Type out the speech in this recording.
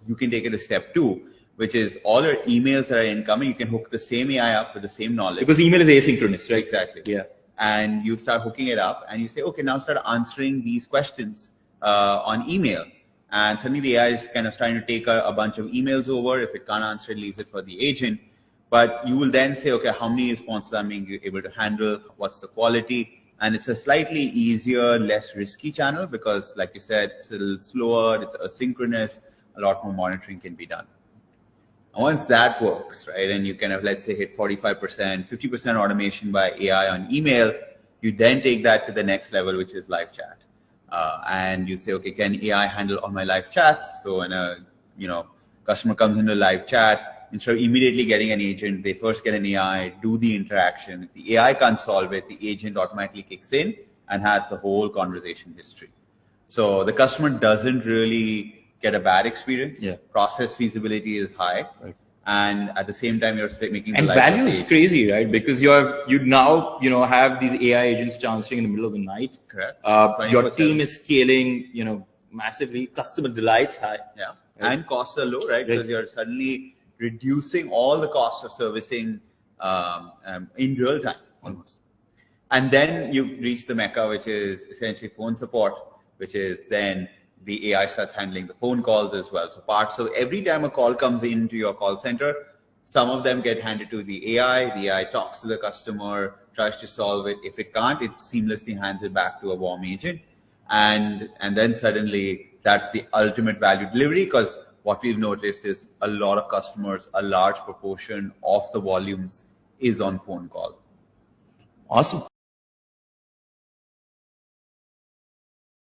you can take it to step 2, which is all your emails that are incoming, you can hook the same AI up with the same knowledge. Because email is asynchronous, right? Exactly. Yeah. And you start hooking it up and you say, okay, now start answering these questions on email. And suddenly the AI is kind of starting to take a bunch of emails over. If it can't answer, it leaves it for the agent. But you will then say, okay, how many responses I'm being able to handle? What's the quality? And it's a slightly easier, less risky channel because, like you said, it's a little slower, it's asynchronous, a lot more monitoring can be done. And once that works, right, and you kind of, let's say, hit 45%, 50% automation by AI on email, you then take that to the next level, which is live chat. And you say, okay, can AI handle all my live chats? So when a customer comes into live chat, instead of immediately getting an agent, they first get an AI, do the interaction. If the AI can't solve it, the agent automatically kicks in and has the whole conversation history. So the customer doesn't really get a bad experience. Yeah. Process feasibility is high. Right. And at the same time, you're making the and life value of the is agent. crazy, right? Because you now have these AI agents which are answering in the middle of the night. Correct. Your team is scaling, massively. Customer delight's high. Yeah. Right. And costs are low, right? Because you're suddenly reducing all the costs of servicing in real time almost. And then you reach the mecca, which is essentially phone support, which is then the AI starts handling the phone calls as well. So every time a call comes into your call center, some of them get handed to the AI talks to the customer, tries to solve it. If it can't, it seamlessly hands it back to a warm agent. And then suddenly that's the ultimate value delivery, because what we've noticed is a lot of customers, a large proportion of the volumes is on phone call. Awesome.